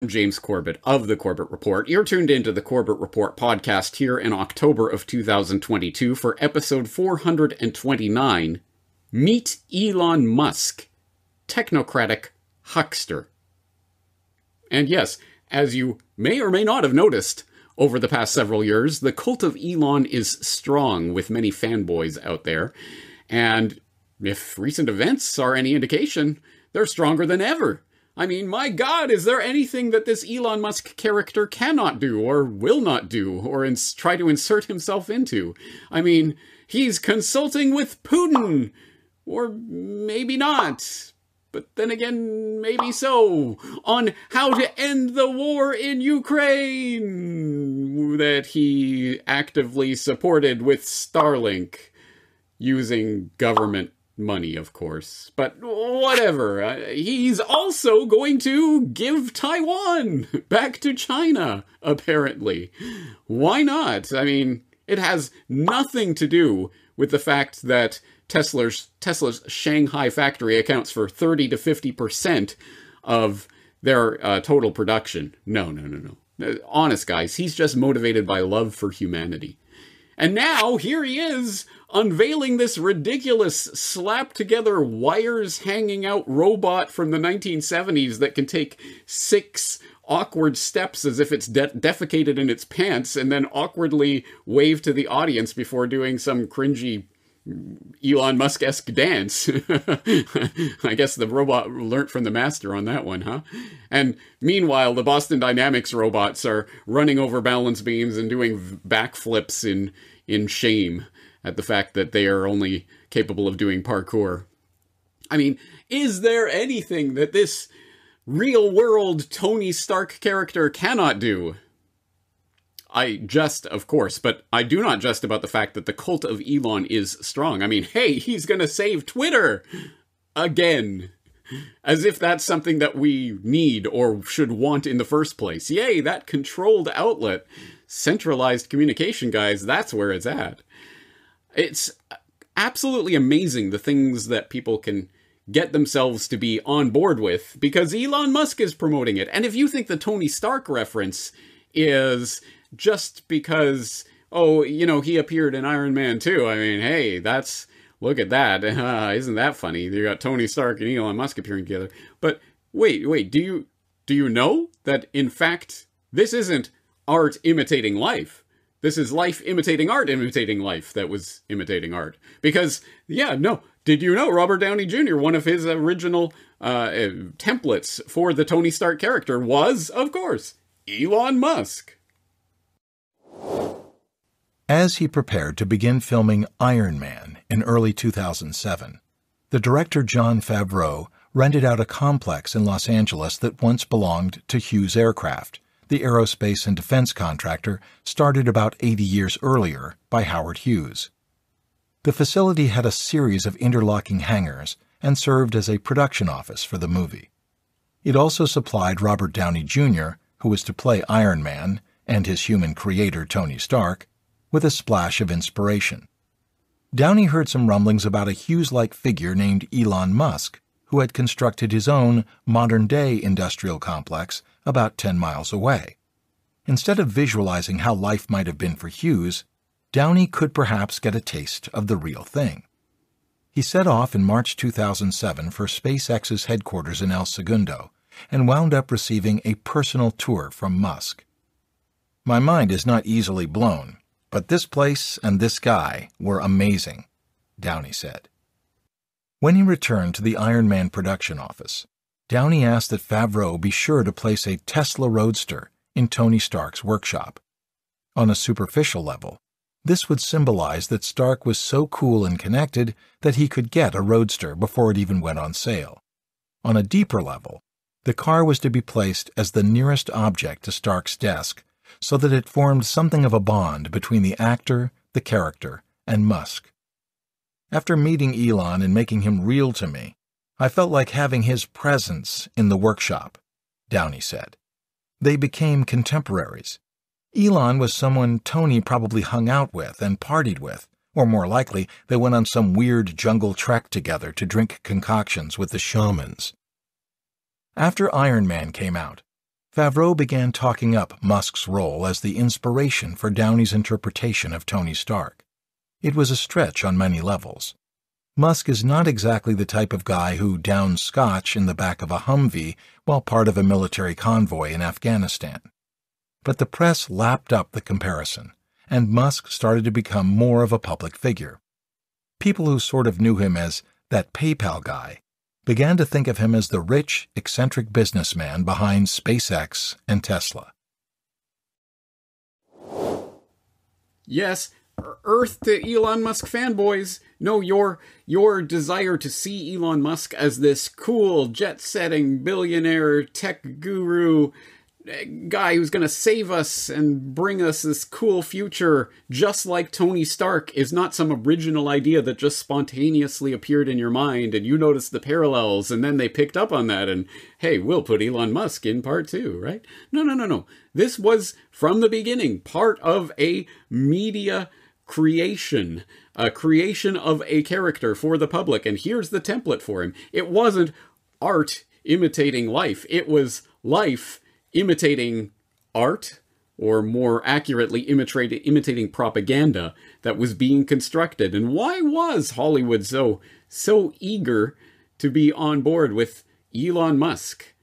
James Corbett of The Corbett Report. You're tuned into The Corbett Report podcast here in October of 2022 for episode 429, Meet Elon Musk, Technocratic Huckster. And yes, as you may or may not have noticed over the past several years, the cult of Elon is strong with many fanboys out there. And if recent events are any indication, they're stronger than ever. I mean, my God, is there anything that this Elon Musk character cannot do or will not do or try to insert himself into? I mean, he's consulting with Putin, or maybe not, but then again, maybe so, on how to end the war in Ukraine that he actively supported with Starlink, using government money, of course, but whatever. He's also going to give Taiwan back to China, apparently. Why not? I mean, it has nothing to do with the fact that Tesla's Shanghai factory accounts for 30 to 50% of their total production. No. Honest, guys, he's just motivated by love for humanity. And now, here he is, unveiling this ridiculous slap-together wires-hanging-out robot from the 1970s that can take 6 awkward steps as if it's defecated in its pants and then awkwardly wave to the audience before doing some cringy Elon Musk-esque dance. I guess the robot learnt from the master on that one, huh? And meanwhile, the Boston Dynamics robots are running over balance beams and doing backflips in shame at the fact that they are only capable of doing parkour. I mean, is there anything that this real-world Tony Stark character cannot do? I jest, of course, but I do not jest about the fact that the cult of Elon is strong. I mean, hey, he's gonna save Twitter! Again. As if that's something that we need or should want in the first place. Yay, that controlled outlet. Centralized communication, guys, that's where it's at. It's absolutely amazing the things that people can get themselves to be on board with, because Elon Musk is promoting it. And if you think the Tony Stark reference is just because, oh, you know, he appeared in Iron Man 2. I mean, hey, look at that. Isn't that funny? You got Tony Stark and Elon Musk appearing together. But wait, do you know that, in fact, this isn't art imitating life? This is life imitating art imitating life that was imitating art. Because, yeah, no, did you know Robert Downey Jr., one of his original templates for the Tony Stark character was, of course, Elon Musk. As he prepared to begin filming Iron Man in early 2007, the director Jon Favreau rented out a complex in Los Angeles that once belonged to Hughes Aircraft, the aerospace and defense contractor started about 80 years earlier by Howard Hughes. The facility had a series of interlocking hangars and served as a production office for the movie. It also supplied Robert Downey Jr., who was to play Iron Man, and his human creator Tony Stark, with a splash of inspiration. Downey heard some rumblings about a Hughes-like figure named Elon Musk, who had constructed his own modern-day industrial complex about 10 miles away. Instead of visualizing how life might have been for Hughes, Downey could perhaps get a taste of the real thing. He set off in March 2007 for SpaceX's headquarters in El Segundo and wound up receiving a personal tour from Musk. "My mind is not easily blown, but this place and this guy were amazing," Downey said. When he returned to the Iron Man production office, Downey asked that Favreau be sure to place a Tesla Roadster in Tony Stark's workshop. On a superficial level, this would symbolize that Stark was so cool and connected that he could get a Roadster before it even went on sale. On a deeper level, the car was to be placed as the nearest object to Stark's desk so that it formed something of a bond between the actor, the character, and Musk. "After meeting Elon and making him real to me, I felt like having his presence in the workshop," Downey said. They became contemporaries. Elon was someone Tony probably hung out with and partied with, or more likely, they went on some weird jungle trek together to drink concoctions with the shamans. After Iron Man came out, Favreau began talking up Musk's role as the inspiration for Downey's interpretation of Tony Stark. It was a stretch on many levels. Musk is not exactly the type of guy who downs scotch in the back of a Humvee while part of a military convoy in Afghanistan. But the press lapped up the comparison, and Musk started to become more of a public figure. People who sort of knew him as that PayPal guy began to think of him as the rich, eccentric businessman behind SpaceX and Tesla. Yes, Earth to Elon Musk fanboys. No, your desire to see Elon Musk as this cool, jet-setting, billionaire, tech guru guy who's going to save us and bring us this cool future, just like Tony Stark, is not some original idea that just spontaneously appeared in your mind and you noticed the parallels and then they picked up on that and, hey, we'll put Elon Musk in part 2, right? No. This was, from the beginning, part of a media creation, a creation of a character for the public, and here's the template for him. It wasn't art imitating life. It was life imitating art, or more accurately, imitating propaganda that was being constructed. And why was Hollywood so eager to be on board with Elon Musk?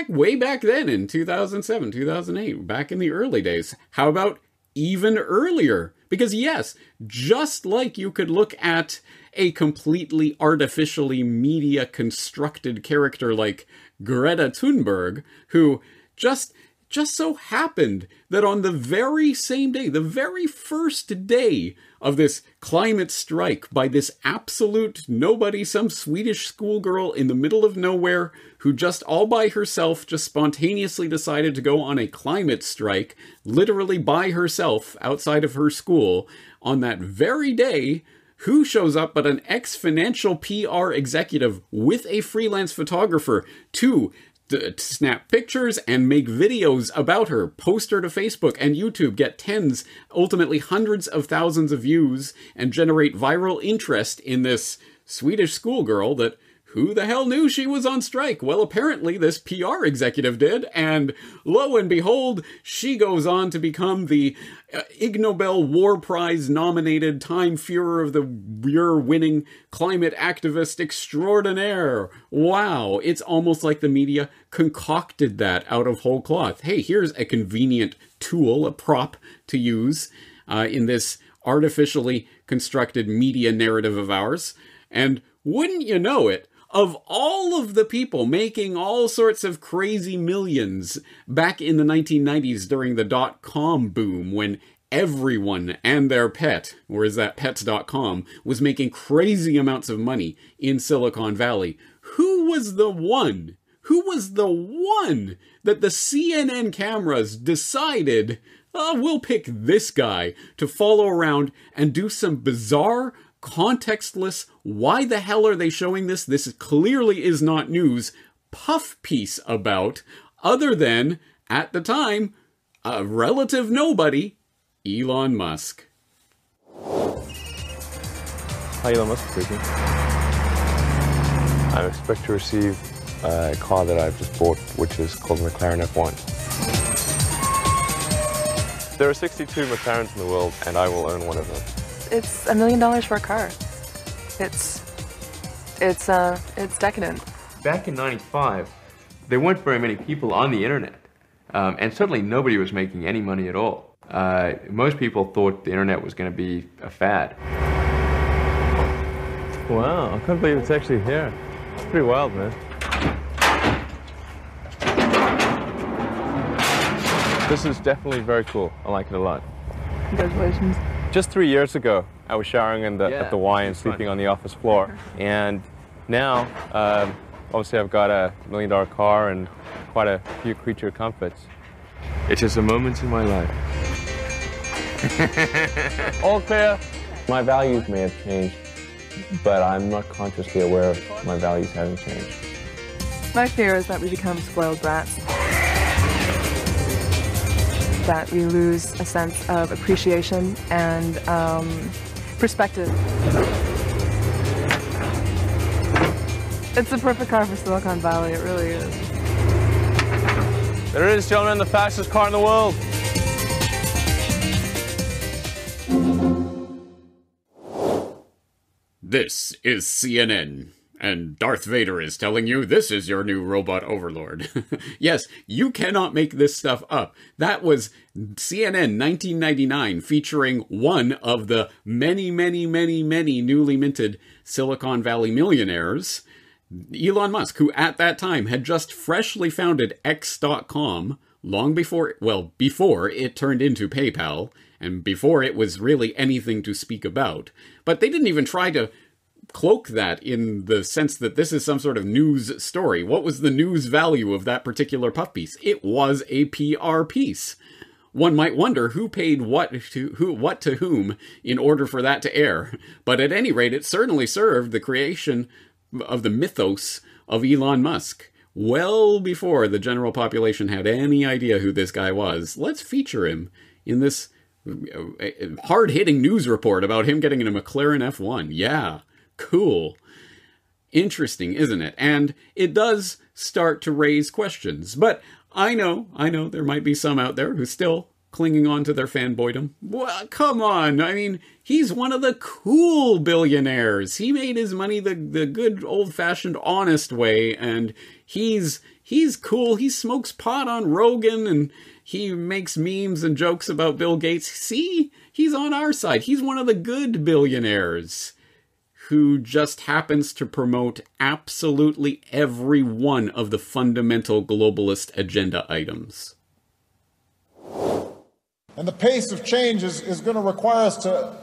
Way back then in 2007, 2008, back in the early days. How about even earlier? Because yes, just like you could look at a completely artificially media constructed character like Greta Thunberg, who just so happened that on the very same day, the very first day of this climate strike by this absolute nobody, some Swedish schoolgirl in the middle of nowhere who just all by herself just spontaneously decided to go on a climate strike, literally by herself outside of her school, on that very day, who shows up but an ex-financial PR executive with a freelance photographer to snap pictures and make videos about her, post her to Facebook and YouTube, get tens, ultimately hundreds of thousands of views, and generate viral interest in this Swedish schoolgirl that who the hell knew she was on strike? Well, apparently this PR executive did, and lo and behold, she goes on to become the Ig Nobel War Prize nominated Time Führer of the Year winning climate activist extraordinaire. Wow, it's almost like the media concocted that out of whole cloth. Hey, here's a convenient tool, a prop to use in this artificially constructed media narrative of ours. And wouldn't you know it, of all of the people making all sorts of crazy millions back in the 1990s during the dot-com boom, when everyone and their pet, or is that pets.com, was making crazy amounts of money in Silicon Valley, who was the one that the CNN cameras decided, we'll pick this guy to follow around and do some bizarre, contextless, why the hell are they showing this? This clearly is not news, puff piece about, other than, at the time, a relative nobody, Elon Musk. Hi, Elon Musk speaking. I expect to receive a car that I've just bought, which is called the McLaren F1. There are 62 McLarens in the world, and I will own one of them. It's $1 million for a car. It's decadent. Back in '95, there weren't very many people on the internet, and certainly nobody was making any money at all. Most people thought the internet was going to be a fad. Wow, I can't believe it's actually here. It's pretty wild, man. This is definitely very cool. I like it a lot. Congratulations. Just 3 years ago, I was showering at the Y and sleeping on the office floor. And now, obviously I've got a $1 million car and quite a few creature comforts. It's just a moment in my life. All clear. My values may have changed, but I'm not consciously aware of my values having changed. My fear is that we become spoiled brats. That we lose a sense of appreciation and perspective. It's the perfect car for Silicon Valley, it really is. There it is, gentlemen, the fastest car in the world. This is CNN, and Darth Vader is telling you this is your new robot overlord. Yes, you cannot make this stuff up. That was CNN 1999 featuring one of the many newly minted Silicon Valley millionaires, Elon Musk, who at that time had just freshly founded X.com, long before it turned into PayPal, and before it was really anything to speak about. But they didn't even try to cloak that in the sense that this is some sort of news story. What was the news value of that particular puff piece? It was a PR piece. One might wonder who paid what to whom in order for that to air. But at any rate, it certainly served the creation of the mythos of Elon Musk. Well before the general population had any idea who this guy was. Let's feature him in this hard-hitting news report about him getting in a McLaren F1. Yeah, cool. Interesting, isn't it? And it does start to raise questions. But I know there might be some out there who's still clinging on to their fanboydom. Well, come on. I mean, he's one of the cool billionaires. He made his money the good old-fashioned honest way, and he's cool. He smokes pot on Rogan, and he makes memes and jokes about Bill Gates. See? He's on our side. He's one of the good billionaires who just happens to promote absolutely every one of the fundamental globalist agenda items. And the pace of change is going to require us to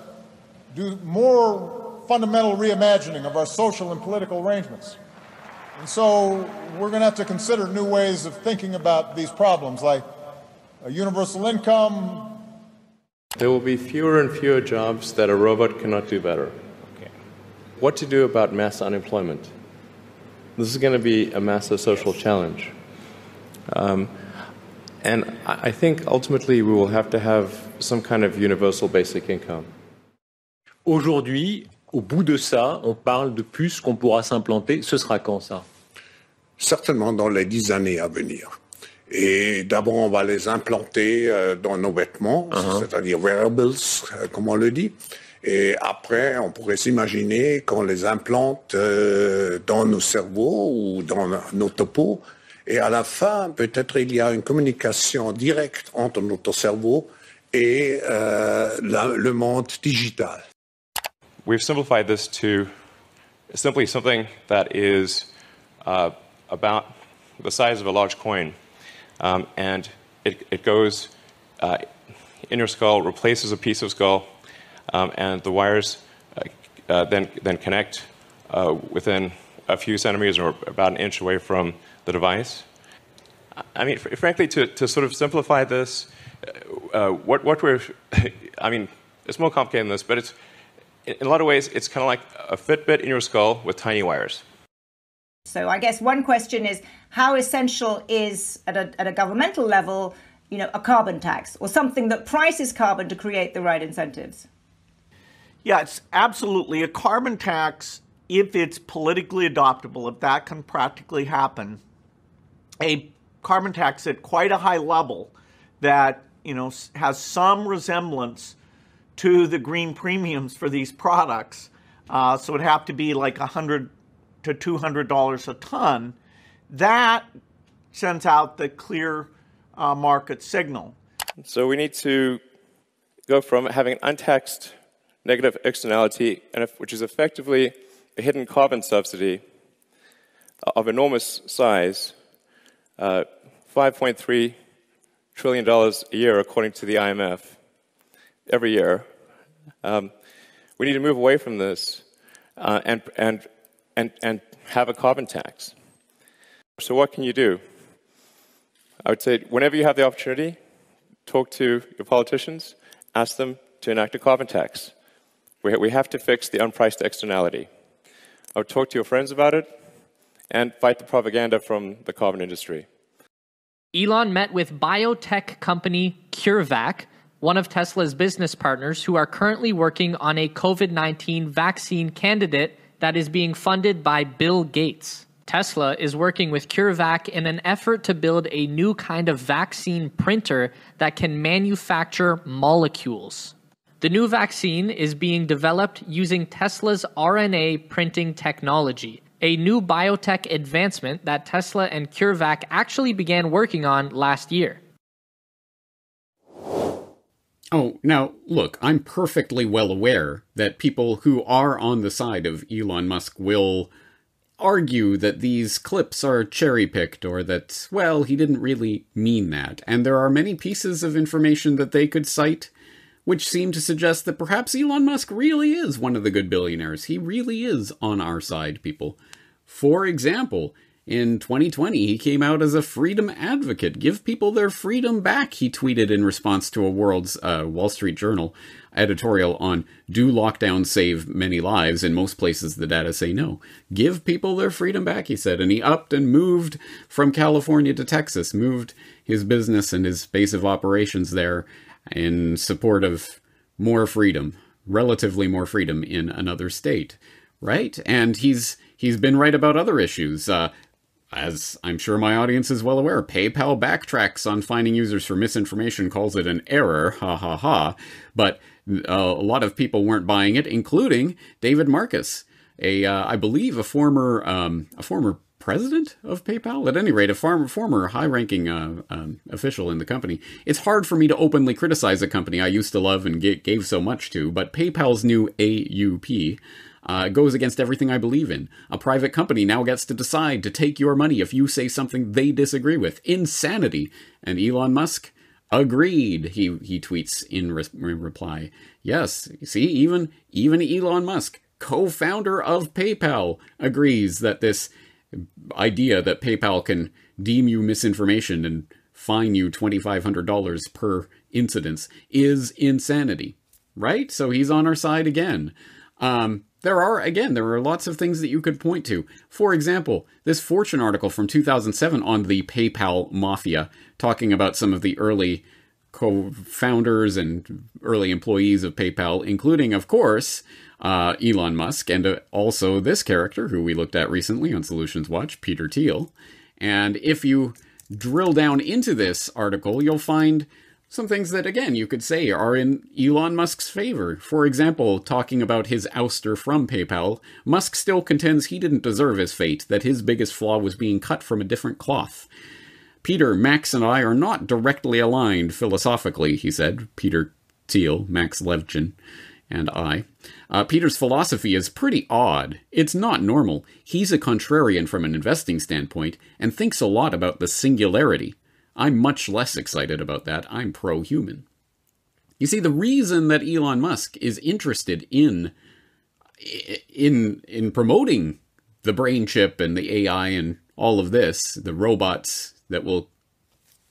do more fundamental reimagining of our social and political arrangements. And so we're going to have to consider new ways of thinking about these problems, like a universal income. There will be fewer and fewer jobs that a robot cannot do better. Okay. What to do about mass unemployment? This is going to be a massive social challenge. And I think ultimately we will have to have some kind of universal basic income. Aujourd'hui, au bout de ça, on parle de puces qu'on pourra s'implanter. Ce sera quand ça? Certainement dans les 10 années à venir. Et d'abord, on va les implanter dans nos vêtements, c'est-à-dire wearables, comme on le dit. Et après, on pourrait s'imaginer qu'on les implante dans nos cerveaux ou dans notre peau. Et à la fin, peut-être il y a une communication directe entre notre cerveau et le monde digital. We've simplified this to simply something that is about the size of a large coin. And it goes in your skull, replaces a piece of skull, and the wires then connect within a few centimeters or about an inch away from the device. I mean, frankly, to sort of simplify this, what we're, I mean, it's more complicated than this, but it's, in a lot of ways, it's kind of like a Fitbit in your skull with tiny wires. So I guess one question is, how essential is, at a governmental level, a carbon tax or something that prices carbon to create the right incentives? Yeah, it's absolutely a carbon tax, if it's politically adoptable, if that can practically happen. A carbon tax at quite a high level that, has some resemblance to the green premiums for these products. So it'd have to be like $100 to $200 a ton. That sends out the clear market signal. So we need to go from having an untaxed negative externality, which is effectively a hidden carbon subsidy of enormous size, $5.3 trillion a year, according to the IMF, every year. We need to move away from this and have a carbon tax. So what can you do? I would say whenever you have the opportunity, talk to your politicians, ask them to enact a carbon tax. We have to fix the unpriced externality. I would talk to your friends about it and fight the propaganda from the carbon industry. Elon met with biotech company CureVac, one of Tesla's business partners, who are currently working on a COVID-19 vaccine candidate that is being funded by Bill Gates. Tesla is working with CureVac in an effort to build a new kind of vaccine printer that can manufacture molecules. The new vaccine is being developed using Tesla's RNA printing technology, a new biotech advancement that Tesla and CureVac actually began working on last year. Oh, now, look, I'm perfectly well aware that people who are on the side of Elon Musk will argue that these clips are cherry-picked or that, well, he didn't really mean that. And there are many pieces of information that they could cite which seem to suggest that perhaps Elon Musk really is one of the good billionaires. He really is on our side, people. For example, in 2020, he came out as a freedom advocate. Give people their freedom back, he tweeted in response to a Wall Street Journal editorial on do lockdown save many lives? In most places, the data say no. Give people their freedom back, he said. And he upped and moved from California to Texas, moved his business and his base of operations there in support of more freedom, relatively more freedom in another state, right? And he's been right about other issues. As I'm sure my audience is well aware, PayPal backtracks on finding users for misinformation, calls it an error, ha ha ha. But a lot of people weren't buying it, including David Marcus, I believe a former president of PayPal, at any rate, a former high-ranking official in the company. It's hard for me to openly criticize a company I used to love and gave so much to, but PayPal's new AUP goes against everything I believe in. A private company now gets to decide to take your money if you say something they disagree with. Insanity. And Elon Musk agreed, he tweets in reply. Yes, see, even Elon Musk, co-founder of PayPal, agrees that this idea that PayPal can deem you misinformation and fine you $2,500 per incidence is insanity, right? So he's on our side again. There are lots of things that you could point to. For example, this Fortune article from 2007 on the PayPal mafia, talking about some of the early co-founders and early employees of PayPal, including, of course, Elon Musk, and also this character who we looked at recently on Solutions Watch, Peter Thiel. And if you drill down into this article, you'll find some things that, again, you could say are in Elon Musk's favor. For example, talking about his ouster from PayPal, Musk still contends he didn't deserve his fate, that his biggest flaw was being cut from a different cloth. Peter, Max, and I are not directly aligned philosophically, he said. Peter Thiel, Max Levchin, and I. Peter's philosophy is pretty odd. It's not normal. He's a contrarian from an investing standpoint and thinks a lot about the singularity. I'm much less excited about that. I'm pro-human. You see, the reason that Elon Musk is interested in promoting the brain chip and the AI and all of this, the robots that will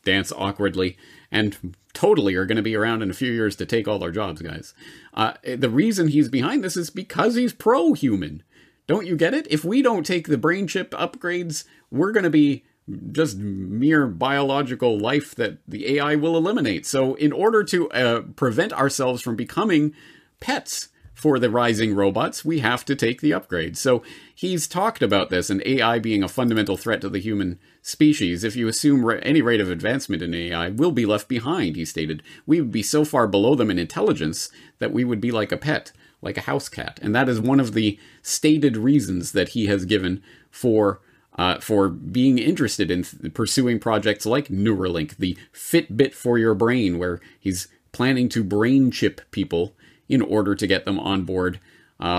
dance awkwardly and totally are going to be around in a few years to take all our jobs, guys. The reason he's behind this is because he's pro-human. Don't you get it? If we don't take the brain chip upgrades, we're going to be just mere biological life that the AI will eliminate. So in order to prevent ourselves from becoming pets for the rising robots, we have to take the upgrade. So he's talked about this, and AI being a fundamental threat to the human species. If you assume any rate of advancement in AI will be left behind, he stated, we would be so far below them in intelligence that we would be like a pet, like a house cat. And that is one of the stated reasons that he has given for being interested in pursuing projects like Neuralink, the Fitbit for your brain, where he's planning to brain chip people in order to get them on board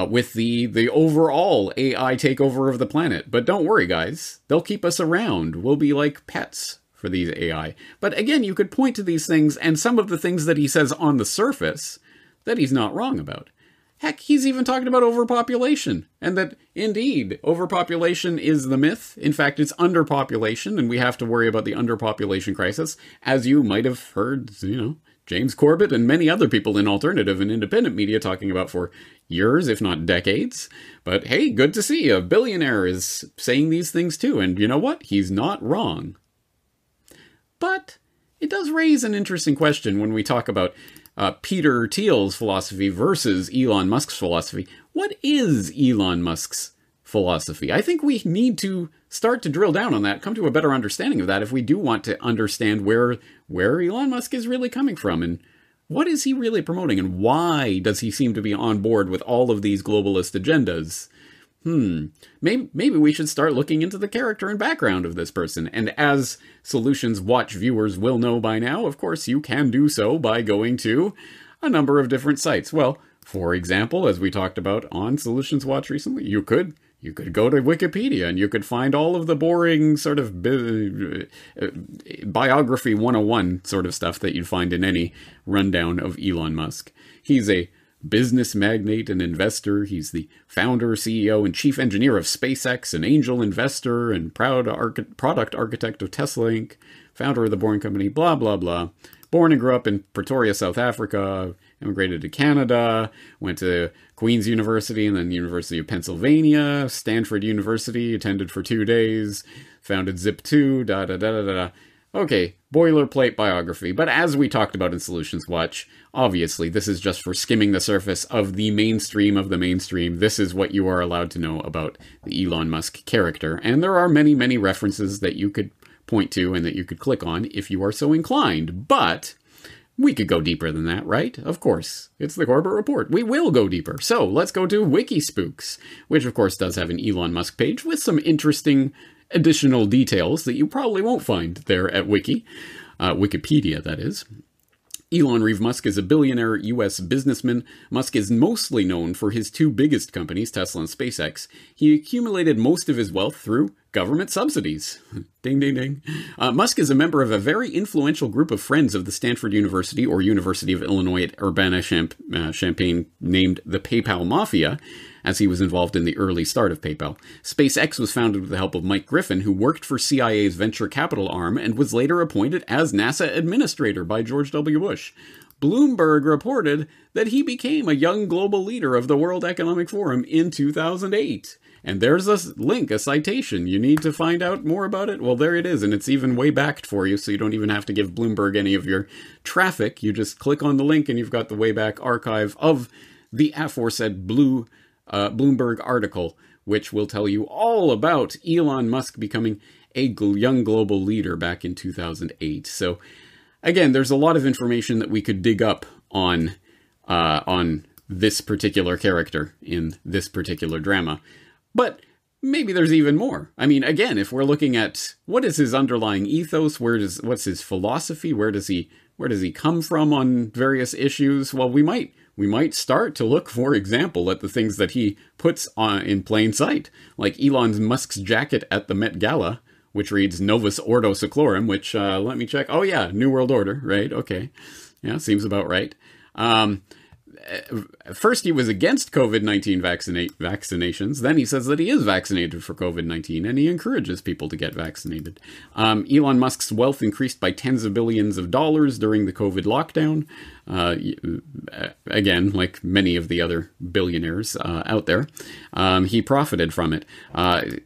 with the overall AI takeover of the planet. But don't worry, guys. They'll keep us around. We'll be like pets for these AI. But again, you could point to these things and some of the things that he says on the surface that he's not wrong about. Heck, he's even talking about overpopulation, and that, indeed, overpopulation is the myth. In fact, it's underpopulation, and we have to worry about the underpopulation crisis, as you might have heard, James Corbett and many other people in alternative and independent media talking about for years, if not decades. But hey, good to see a billionaire is saying these things too, and you know what? He's not wrong. But it does raise an interesting question when we talk about Peter Thiel's philosophy versus Elon Musk's philosophy. What is Elon Musk's philosophy? I think we need to start to drill down on that, come to a better understanding of that if we do want to understand where Elon Musk is really coming from and what is he really promoting and why does he seem to be on board with all of these globalist agendas. Maybe we should start looking into the character and background of this person. And as Solutions Watch viewers will know by now, of course, you can do so by going to a number of different sites. Well, for example, as we talked about on Solutions Watch recently, you could go to Wikipedia and you could find all of the boring sort of biography 101 sort of stuff that you'd find in any rundown of Elon Musk. He's a business magnate and investor. He's the founder, CEO, and chief engineer of SpaceX, an angel investor, and proud product architect of Tesla Inc., founder of the Boring Company, blah, blah, blah. Born and grew up in Pretoria, South Africa, immigrated to Canada, went to Queen's University and then University of Pennsylvania, Stanford University, attended for 2 days, founded Zip2, da-da-da-da-da. Okay, boilerplate biography. But as we talked about in Solutions Watch, obviously this is just for skimming the surface of the mainstream of the mainstream. This is what you are allowed to know about the Elon Musk character. And there are many, many references that you could point to and that you could click on if you are so inclined. But we could go deeper than that, right? Of course. It's the Corbett Report. We will go deeper. So let's go to Wikispooks, which of course does have an Elon Musk page with some interesting additional details that you probably won't find there at Wikipedia, that is. Elon Reeve Musk is a billionaire U.S. businessman. Musk is mostly known for his two biggest companies, Tesla and SpaceX. He accumulated most of his wealth through government subsidies. Ding, ding, ding. Musk is a member of a very influential group of friends of the Stanford University or University of Illinois at Urbana-Champaign named the PayPal Mafia, as he was involved in the early start of PayPal. SpaceX was founded with the help of Mike Griffin, who worked for CIA's venture capital arm and was later appointed as NASA administrator by George W. Bush. Bloomberg reported that he became a young global leader of the World Economic Forum in 2008. And there's a link, a citation. You need to find out more about it? Well, there it is, and it's even way backed for you, so you don't even have to give Bloomberg any of your traffic. You just click on the link, and you've got the way back archive of the aforesaid Bloomberg article, which will tell you all about Elon Musk becoming a young global leader back in 2008. So, again, there's a lot of information that we could dig up on this particular character in this particular drama. But maybe there's even more. I mean, again, if we're looking at what is his underlying ethos, what's his philosophy, where does he come from on various issues? Well, we might start to look, for example, at the things that he puts in plain sight, like Elon Musk's jacket at the Met Gala, which reads Novus Ordo Seclorum, which, let me check. Oh yeah, New World Order, right? Okay. Yeah, seems about right. First, he was against COVID-19 vaccinations. Then he says that he is vaccinated for COVID-19, and he encourages people to get vaccinated. Elon Musk's wealth increased by tens of billions of dollars during the COVID lockdown. Again, like many of the other billionaires out there, he profited from it.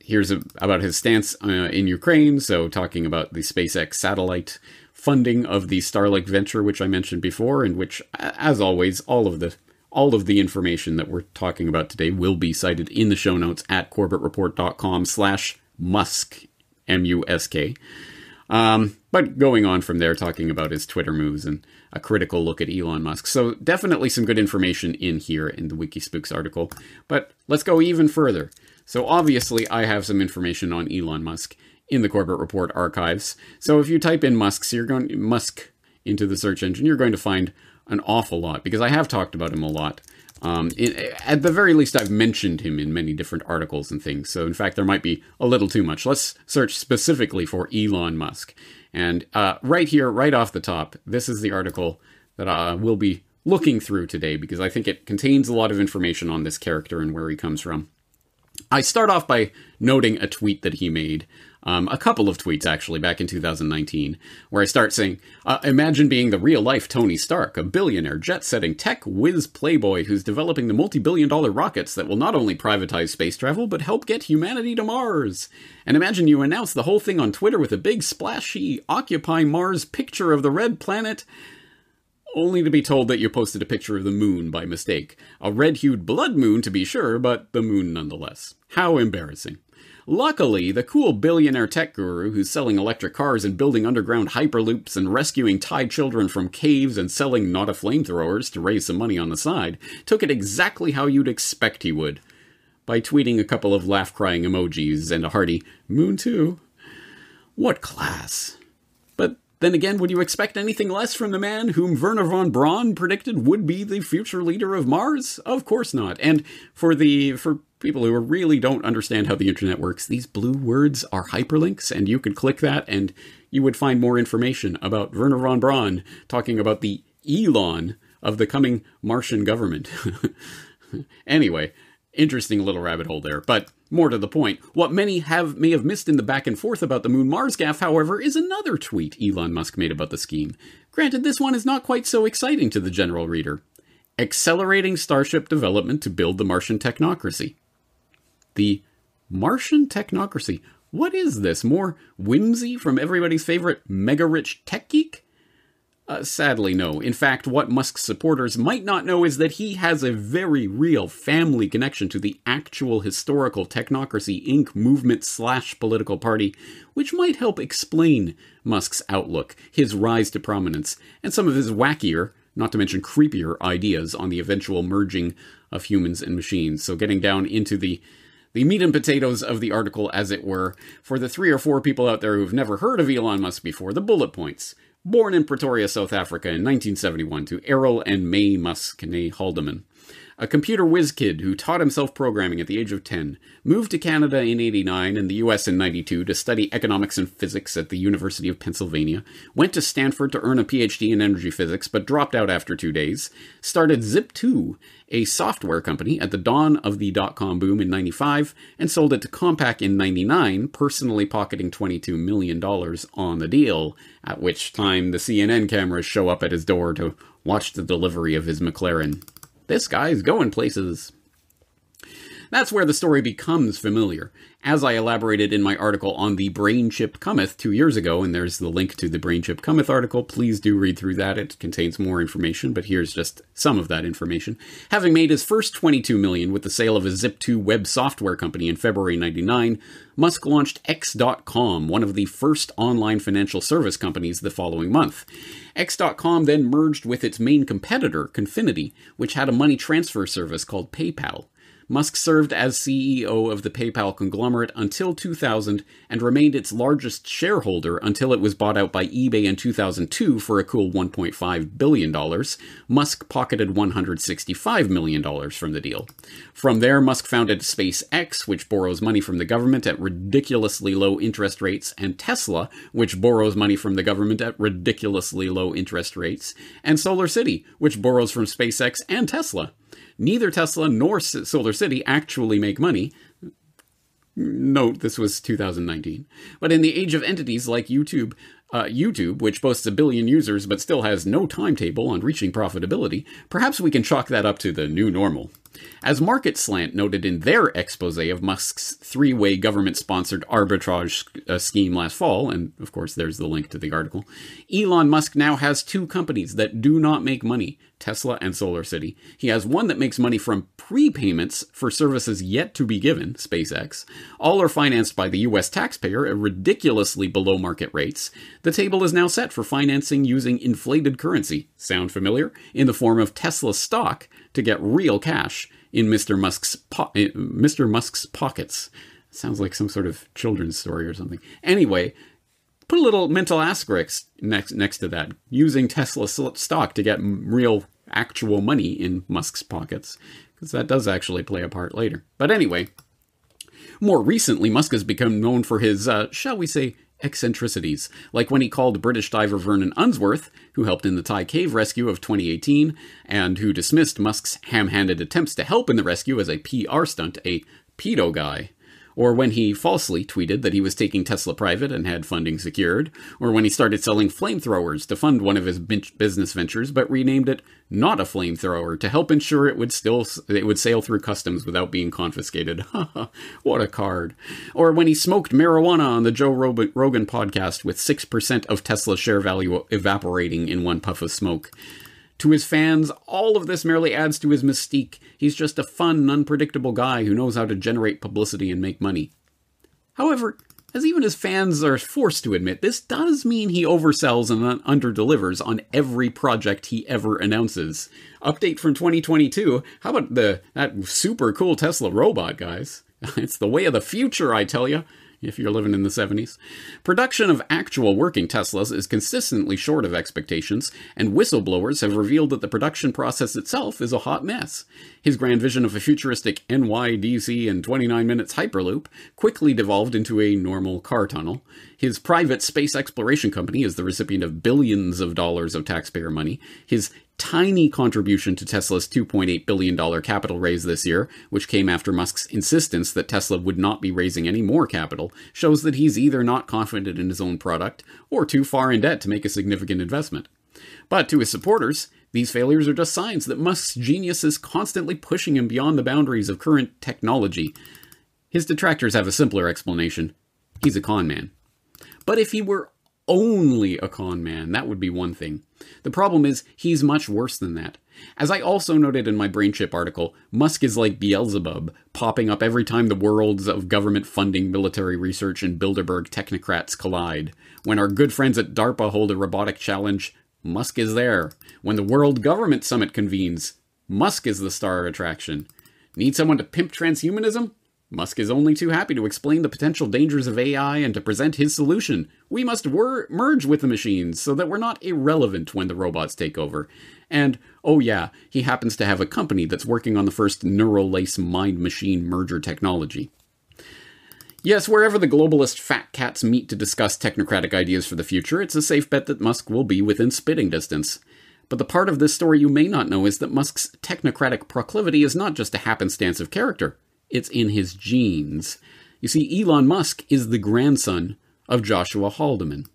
Here's about his stance in Ukraine, so talking about the SpaceX satellite funding of the Starlink venture, which I mentioned before, and which, as always, all of the information that we're talking about today will be cited in the show notes at corbettreport.com/Musk, M-U-S-K. But going on from there, talking about his Twitter moves and a critical look at Elon Musk. So definitely some good information in here in the Wikispooks article. But let's go even further. So obviously I have some information on Elon Musk in the Corbett Report archives. So if you type in Musk into the search engine, you're going to find an awful lot, because I have talked about him a lot. At the very least, I've mentioned him in many different articles and things. So in fact, there might be a little too much. Let's search specifically for Elon Musk. And right here, right off the top, this is the article that we'll be looking through today, because I think it contains a lot of information on this character and where he comes from. I start off by noting a tweet that he made, a couple of tweets actually, back in 2019, where I start saying, imagine being the real-life Tony Stark, a billionaire, jet-setting tech whiz playboy who's developing the multi-billion-dollar rockets that will not only privatize space travel, but help get humanity to Mars. And imagine you announce the whole thing on Twitter with a big splashy Occupy Mars picture of the red planet, only to be told that you posted a picture of the moon by mistake. A red-hued blood moon, to be sure, but the moon nonetheless. How embarrassing. Luckily, the cool billionaire tech guru who's selling electric cars and building underground hyperloops and rescuing Thai children from caves and selling not-a-flamethrowers to raise some money on the side took it exactly how you'd expect he would, by tweeting a couple of laugh-crying emojis and a hearty, "Moon too." What class. But then again, would you expect anything less from the man whom Werner von Braun predicted would be the future leader of Mars? Of course not. And for people who really don't understand how the internet works, these blue words are hyperlinks, and you could click that and you would find more information about Werner von Braun talking about the Elon of the coming Martian government. Anyway, interesting little rabbit hole there, but more to the point, what many may have missed in the back and forth about the Moon-Mars gaffe, however, is another tweet Elon Musk made about the scheme. Granted, this one is not quite so exciting to the general reader. Accelerating Starship development to build the Martian technocracy. The Martian technocracy. What is this? More whimsy from everybody's favorite mega-rich tech geek? Sadly, no. In fact, what Musk's supporters might not know is that he has a very real family connection to the actual historical Technocracy Inc. movement/political party, which might help explain Musk's outlook, his rise to prominence, and some of his wackier, not to mention creepier, ideas on the eventual merging of humans and machines. So getting down into the meat and potatoes of the article, as it were, for the 3 or 4 people out there who've never heard of Elon Musk before, the bullet points. Born in Pretoria, South Africa in 1971 to Errol and May Musk, née Haldeman. A computer whiz kid who taught himself programming at the age of 10, moved to Canada in 89 and the US in 92 to study economics and physics at the University of Pennsylvania, went to Stanford to earn a PhD in energy physics but dropped out after 2 days, started Zip2, a software company at the dawn of the dot-com boom in 95, and sold it to Compaq in 99, personally pocketing $22 million on the deal, at which time the CNN cameras show up at his door to watch the delivery of his McLaren. This guy's going places. That's where the story becomes familiar. As I elaborated in my article on the Brain Chip Cometh 2 years ago, and there's the link to the Brain Chip Cometh article, please do read through that. It contains more information, but here's just some of that information. Having made his first $22 million with the sale of a Zip2 web software company in February 99, Musk launched X.com, one of the first online financial service companies, the following month. X.com then merged with its main competitor, Confinity, which had a money transfer service called PayPal. Musk served as CEO of the PayPal conglomerate until 2000 and remained its largest shareholder until it was bought out by eBay in 2002 for a cool $1.5 billion. Musk pocketed $165 million from the deal. From there, Musk founded SpaceX, which borrows money from the government at ridiculously low interest rates, and Tesla, which borrows money from the government at ridiculously low interest rates, and SolarCity, which borrows from SpaceX and Tesla. Neither Tesla nor SolarCity actually make money. Note, this was 2019. But in the age of entities like YouTube, which boasts 1 billion users but still has no timetable on reaching profitability, perhaps we can chalk that up to the new normal. As Market Slant noted in their expose of Musk's 3-way government-sponsored arbitrage scheme last fall, and of course there's the link to the article, Elon Musk now has 2 companies that do not make money, Tesla and SolarCity. He has one that makes money from prepayments for services yet to be given, SpaceX. All are financed by the US taxpayer at ridiculously below market rates. The table is now set for financing using inflated currency, sound familiar? In the form of Tesla stock to get real cash in Mr. Musk's pockets. Sounds like some sort of children's story or something. Anyway, put a little mental asterisk next to that, using Tesla stock to get real, actual money in Musk's pockets, because that does actually play a part later. But anyway, more recently, Musk has become known for his, shall we say, eccentricities, like when he called British diver Vernon Unsworth, who helped in the Thai cave rescue of 2018, and who dismissed Musk's ham-handed attempts to help in the rescue as a PR stunt, a pedo guy. Or when he falsely tweeted that he was taking Tesla private and had funding secured, or when he started selling flamethrowers to fund one of his business ventures but renamed it Not a Flamethrower to help ensure it would sail through customs without being confiscated. What a card. Or when he smoked marijuana on the Joe Rogan podcast with 6% of Tesla's share value evaporating in one puff of smoke. To his fans, all of this merely adds to his mystique. He's just a fun, unpredictable guy who knows how to generate publicity and make money. However, as even his fans are forced to admit, this does mean he oversells and underdelivers on every project he ever announces. Update from 2022, how about that super cool Tesla robot, guys? It's the way of the future, I tell you, if you're living in the 70s. Production of actual working Teslas is consistently short of expectations, and whistleblowers have revealed that the production process itself is a hot mess. His grand vision of a futuristic NYDC in 29 minutes Hyperloop quickly devolved into a normal car tunnel. His private space exploration company is the recipient of billions of dollars of taxpayer money. His tiny contribution to Tesla's $2.8 billion capital raise this year, which came after Musk's insistence that Tesla would not be raising any more capital, shows that he's either not confident in his own product or too far in debt to make a significant investment. But to his supporters, these failures are just signs that Musk's genius is constantly pushing him beyond the boundaries of current technology. His detractors have a simpler explanation. He's a con man. But if he were only a con man, that would be one thing. The problem is, he's much worse than that. As I also noted in my Brain Chip article, Musk is like Beelzebub, popping up every time the worlds of government funding, military research, and Bilderberg technocrats collide. When our good friends at DARPA hold a robotic challenge, Musk is there. When the World Government Summit convenes, Musk is the star attraction. Need someone to pimp transhumanism? Musk is only too happy to explain the potential dangers of AI and to present his solution. We must merge with the machines so that we're not irrelevant when the robots take over. And, oh yeah, he happens to have a company that's working on the first neural lace mind-machine merger technology. Yes, wherever the globalist fat cats meet to discuss technocratic ideas for the future, it's a safe bet that Musk will be within spitting distance. But the part of this story you may not know is that Musk's technocratic proclivity is not just a happenstance of character. It's in his genes. You see, Elon Musk is the grandson of Joshua Haldeman.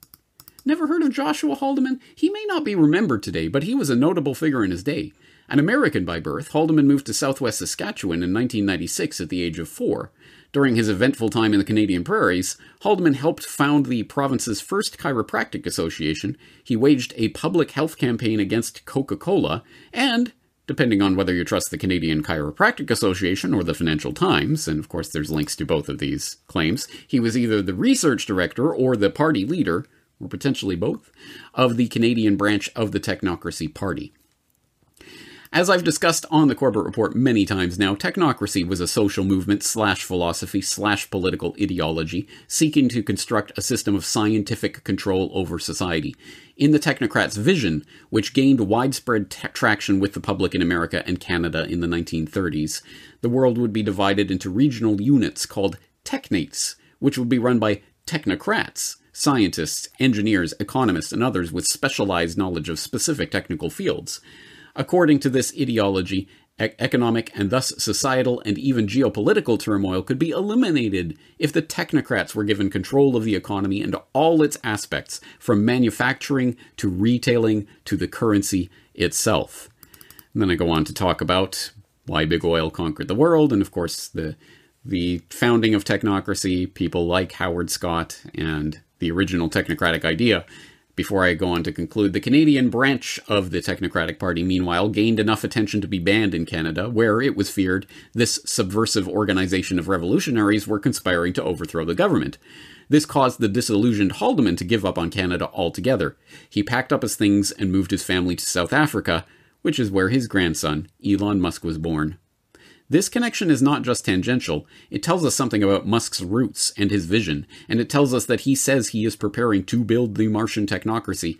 Never heard of Joshua Haldeman? He may not be remembered today, but he was a notable figure in his day. An American by birth, Haldeman moved to southwest Saskatchewan in 1996 at the age of 4. During his eventful time in the Canadian prairies, Haldeman helped found the province's first chiropractic association. He waged a public health campaign against Coca-Cola, and depending on whether you trust the Canadian Chiropractic Association or the Financial Times, and of course there's links to both of these claims, he was either the research director or the party leader, or potentially both, of the Canadian branch of the Technocracy Party. As I've discussed on the Corbett Report many times now, technocracy was a social movement /philosophy /political ideology seeking to construct a system of scientific control over society. In the technocrats' vision, which gained widespread traction with the public in America and Canada in the 1930s, the world would be divided into regional units called technates, which would be run by technocrats, scientists, engineers, economists, and others with specialized knowledge of specific technical fields. According to this ideology, economic and thus societal and even geopolitical turmoil could be eliminated if the technocrats were given control of the economy and all its aspects, from manufacturing to retailing to the currency itself. And then I go on to talk about why big oil conquered the world, and of course the founding of technocracy, people like Howard Scott, and the original technocratic idea. Before I go on to conclude, the Canadian branch of the Technocratic Party, meanwhile, gained enough attention to be banned in Canada, where it was feared this subversive organization of revolutionaries were conspiring to overthrow the government. This caused the disillusioned Haldeman to give up on Canada altogether. He packed up his things and moved his family to South Africa, which is where his grandson, Elon Musk, was born. This connection is not just tangential, it tells us something about Musk's roots and his vision, and it tells us that he says he is preparing to build the Martian technocracy.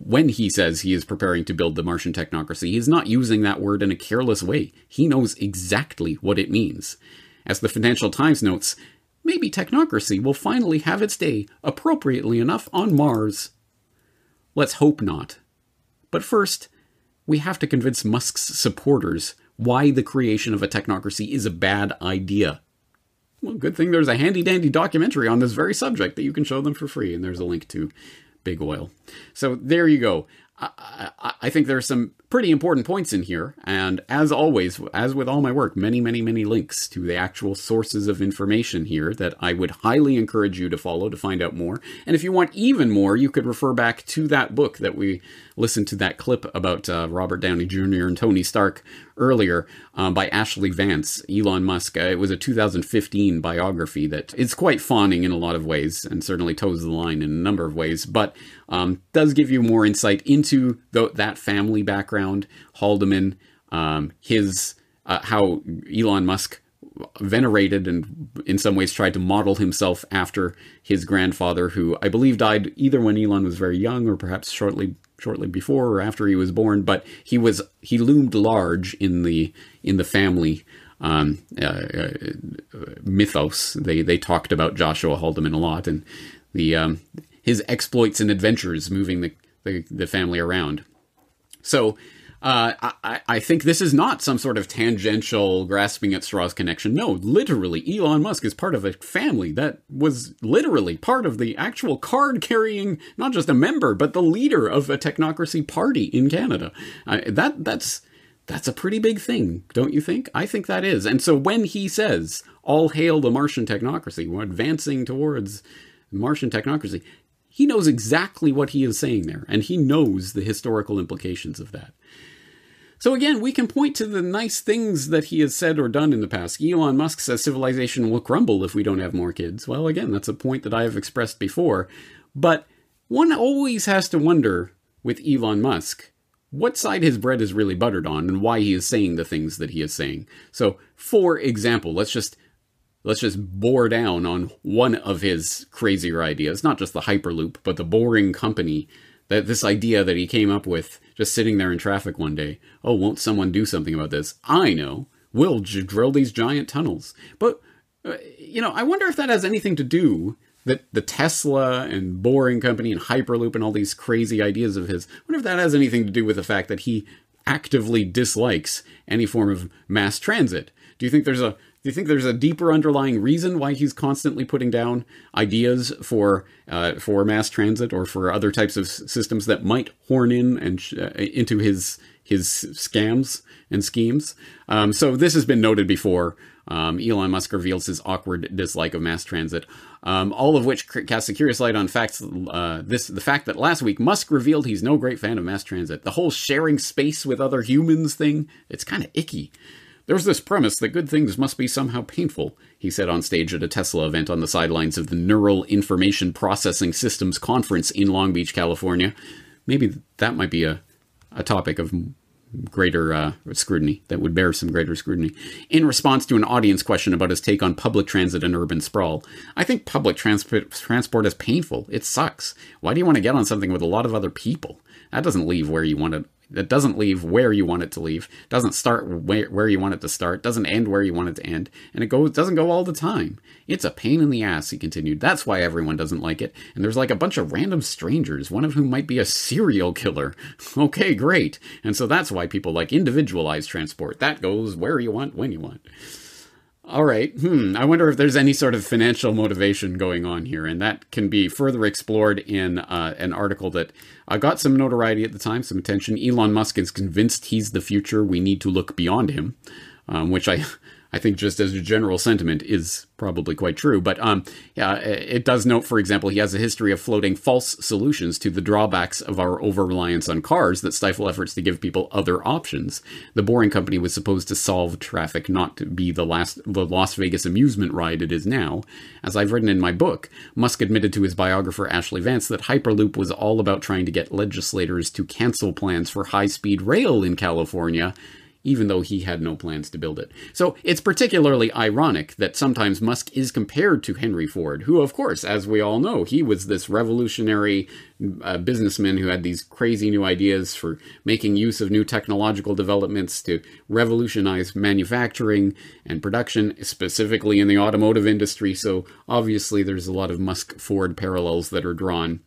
When he says he is preparing to build the Martian technocracy, he is not using that word in a careless way. He knows exactly what it means. As the Financial Times notes, maybe technocracy will finally have its day, appropriately enough, on Mars. Let's hope not. But first, we have to convince Musk's supporters why the creation of a technocracy is a bad idea. Well, good thing there's a handy-dandy documentary on this very subject that you can show them for free, and there's a link to Big Oil. So there you go. I think there are some pretty important points in here, and as always, as with all my work, many, many, many links to the actual sources of information here that I would highly encourage you to follow to find out more. And if you want even more, you could refer back to that book that we listened to, that clip about Robert Downey Jr. and Tony Stark earlier, by Ashley Vance, Elon Musk. It was a 2015 biography that is quite fawning in a lot of ways, and certainly toes the line in a number of ways, but does give you more insight into that family background, Haldeman, how Elon Musk venerated and in some ways tried to model himself after his grandfather, who I believe died either when Elon was very young or perhaps shortly before or after he was born, but he loomed large in the family mythos. They talked about Joshua Haldeman a lot, and his exploits and adventures moving the family around. So I think this is not some sort of tangential grasping at straws connection. No, literally, Elon Musk is part of a family that was literally part of the actual card-carrying, not just a member, but the leader of a technocracy party in Canada. That's a pretty big thing, don't you think? I think that is. And so when he says, all hail the Martian technocracy, we're advancing towards Martian technocracy, he knows exactly what he is saying there, and he knows the historical implications of that. So again, we can point to the nice things that he has said or done in the past. Elon Musk says civilization will crumble if we don't have more kids. Well, again, that's a point that I have expressed before. But one always has to wonder with Elon Musk what side his bread is really buttered on and why he is saying the things that he is saying. So, for example, let's just bore down on one of his crazier ideas, not just the Hyperloop, but the boring company. This idea that he came up with just sitting there in traffic one day. Oh, won't someone do something about this? I know. We'll drill these giant tunnels. But, I wonder if that has anything to do, that the Tesla and Boring Company and Hyperloop and all these crazy ideas of his, I wonder if that has anything to do with the fact that he actively dislikes any form of mass transit. Do you think there's a deeper underlying reason why he's constantly putting down ideas for mass transit or for other types of systems that might horn in and into his scams and schemes? So this has been noted before. Elon Musk reveals his awkward dislike of mass transit, all of which casts a curious light on the fact that last week Musk revealed he's no great fan of mass transit. The whole sharing space with other humans thing, it's kind of icky. There's this premise that good things must be somehow painful, he said on stage at a Tesla event on the sidelines of the Neural Information Processing Systems Conference in Long Beach, California. Maybe that might be a topic of greater scrutiny, that would bear some greater scrutiny. In response to an audience question about his take on public transit and urban sprawl, I think public transport is painful. It sucks. Why do you want to get on something with a lot of other people? That doesn't leave where you want it. It doesn't leave where you want it to leave. Doesn't start where you want it to start. Doesn't end where you want it to end. And it doesn't go all the time. It's a pain in the ass, he continued. That's why everyone doesn't like it. And there's like a bunch of random strangers, one of whom might be a serial killer. Okay, great. And so that's why people like individualized transport. That goes where you want, when you want. All right. I wonder if there's any sort of financial motivation going on here, and that can be further explored in an article that got some notoriety at the time, some attention. Elon Musk is convinced he's the future. We need to look beyond him, which I think just as a general sentiment is probably quite true. But it does note, for example, he has a history of floating false solutions to the drawbacks of our over-reliance on cars that stifle efforts to give people other options. The Boring Company was supposed to solve traffic, not to be the Las Vegas amusement ride it is now. As I've written in my book, Musk admitted to his biographer Ashley Vance that Hyperloop was all about trying to get legislators to cancel plans for high-speed rail in California, even though he had no plans to build it. So it's particularly ironic that sometimes Musk is compared to Henry Ford, who, of course, as we all know, he was this revolutionary businessman who had these crazy new ideas for making use of new technological developments to revolutionize manufacturing and production, specifically in the automotive industry. So obviously there's a lot of Musk-Ford parallels that are drawn.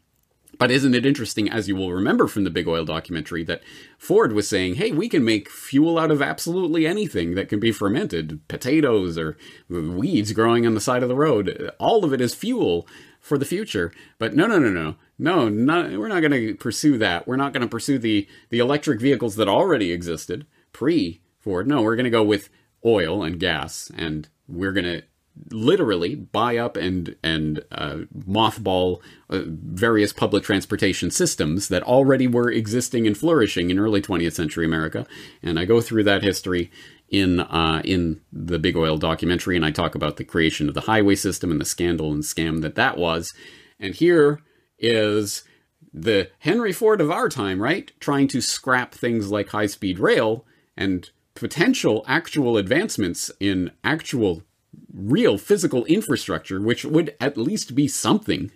But isn't it interesting, as you will remember from the Big Oil documentary, that Ford was saying, hey, we can make fuel out of absolutely anything that can be fermented, potatoes or weeds growing on the side of the road. All of it is fuel for the future. But no, we're not going to pursue that. We're not going to pursue the electric vehicles that already existed pre-Ford. No, we're going to go with oil and gas, and we're going to literally buy up and mothball various public transportation systems that already were existing and flourishing in early 20th century America. And I go through that history in the Big Oil documentary, and I talk about the creation of the highway system and the scandal and scam that was. And here is the Henry Ford of our time, right? Trying to scrap things like high-speed rail and potential actual advancements in actual real physical infrastructure, which would at least be something,